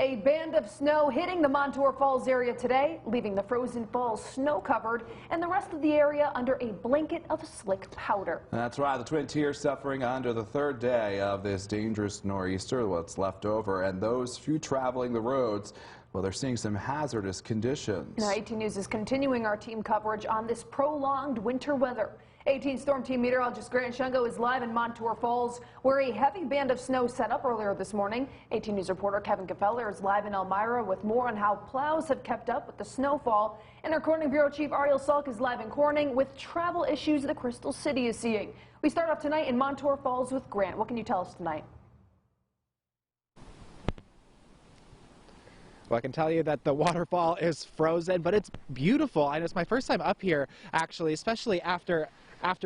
A band of snow hitting the Montour Falls area today, leaving the frozen falls snow-covered and the rest of the area under a blanket of slick powder. That's right. The Twin Tiers suffering under the third day of this dangerous nor'easter, what's left over, and those few traveling the roads, well, they're seeing some hazardous conditions. Now, 18 News is continuing our team coverage on this prolonged winter weather. 18 Storm Team meteorologist Grant Shungo is live in Montour Falls, where a heavy band of snow set up earlier this morning. 18 News reporter Kevin Gefeller is live in Elmira with more on how plows have kept up with the snowfall. And our Corning Bureau Chief Ariel Salk is live in Corning with travel issues the Crystal City is seeing. We start off tonight in Montour Falls with Grant. What can you tell us tonight? Well, I can tell you that the waterfall is frozen, but it's beautiful. And it's my first time up here, actually, especially after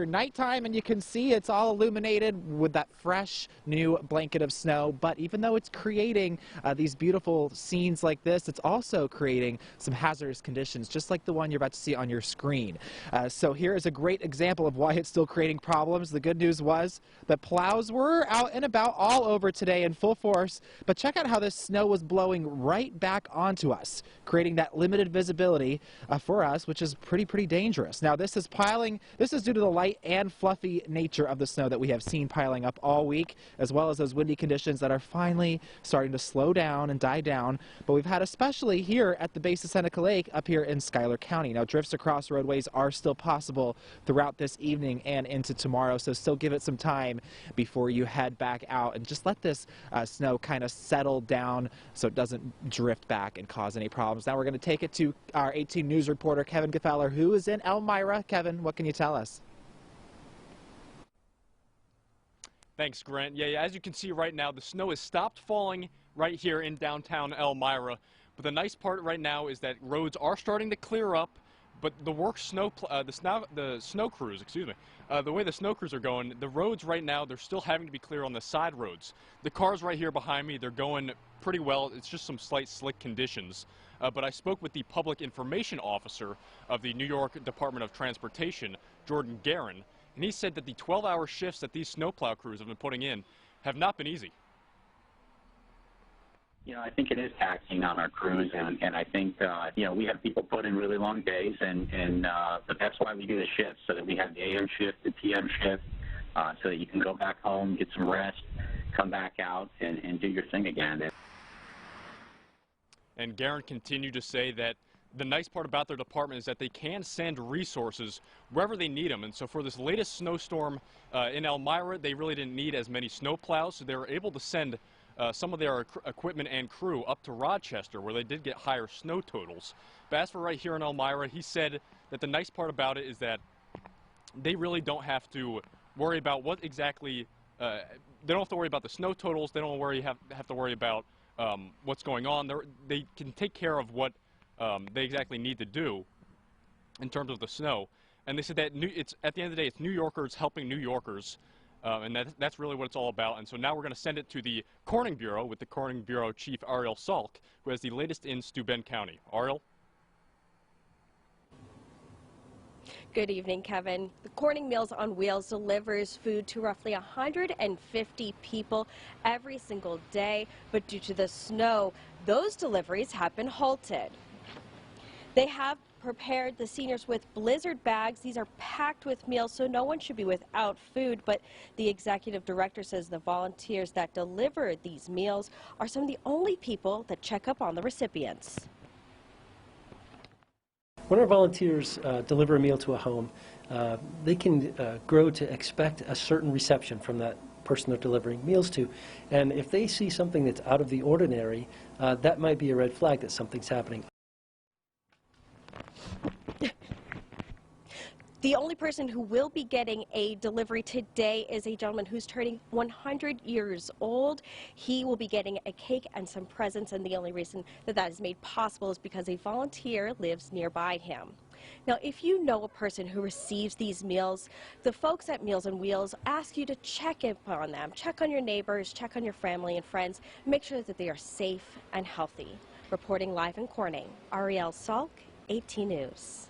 nighttime, and you can see it's all illuminated with that fresh new blanket of snow. But even though it's creating these beautiful scenes like this, it's also creating some hazardous conditions, just like the one you're about to see on your screen. So here is a great example of why it's still creating problems. The good news was that plows were out and about all over today in full force, but check out how this snow was blowing right back onto us, creating that limited visibility for us, which is pretty dangerous. Now, this is due to the light and fluffy nature of the snow that we have seen piling up all week, as well as those windy conditions that are finally starting to slow down and die down. But we've had, especially here at the base of Seneca Lake up here in Schuyler County. Now, drifts across roadways are still possible throughout this evening and into tomorrow, so still give it some time before you head back out and just let this snow kind of settle down so it doesn't drift back and cause any problems. Now we're going to take it to our 18 News reporter Kevin Gefeller, who is in Elmira. Kevin, what can you tell us? Thanks, Grant. Yeah, as you can see right now, the snow has stopped falling right here in downtown Elmira. But the nice part right now is that roads are starting to clear up. But the snow crews, the way the snow crews are going, the roads right now, they're still having to be clear on the side roads. The cars right here behind me, they're going pretty well. It's just some slight slick conditions. But I spoke with the public information officer of the New York Department of Transportation, Jordan Guerin, and he said that the 12-hour shifts that these snowplow crews have been putting in have not been easy. You know, I think it is taxing on our crews, and I think, you know, we have people put in really long days, but that's why we do the shifts, so that we have the AM shift, the PM shift, so that you can go back home, get some rest, come back out, and do your thing again. And Guerin continued to say that the nice part about their department is that they can send resources wherever they need them. And so for this latest snowstorm in Elmira, they really didn't need as many snowplows, so they were able to send some of their equipment and crew up to Rochester, where they did get higher snow totals. But as for right here in Elmira, he said that the nice part about it is that they really don't have to worry about what exactly, they don't have to worry about the snow totals, they don't have to worry about what's going on. They can take care of what they exactly need to do in terms of the snow. And they said that at the end of the day, it's New Yorkers helping New Yorkers. And that's really what it's all about. And so now we're going to send it to the Corning Bureau with the Corning Bureau Chief Ariel Salk, who has the latest in Steuben County. Ariel? Good evening, Kevin. The Corning Meals on Wheels delivers food to roughly 150 people every single day, but due to the snow, those deliveries have been halted. They have prepared the seniors with blizzard bags. These are packed with meals, so no one should be without food, but the executive director says the volunteers that deliver these meals are some of the only people that check up on the recipients. When our volunteers deliver a meal to a home, they can grow to expect a certain reception from that person they're delivering meals to. And if they see something that's out of the ordinary, that might be a red flag that something's happening. The only person who will be getting a delivery today is a gentleman who's turning 100 years old. He will be getting a cake and some presents, and the only reason that is made possible is because a volunteer lives nearby him. Now, if you know a person who receives these meals, the folks at Meals on Wheels ask you to check in on them, check on your neighbors, check on your family and friends, make sure that they are safe and healthy. Reporting live in Corning, Ariel Salk, 18 News.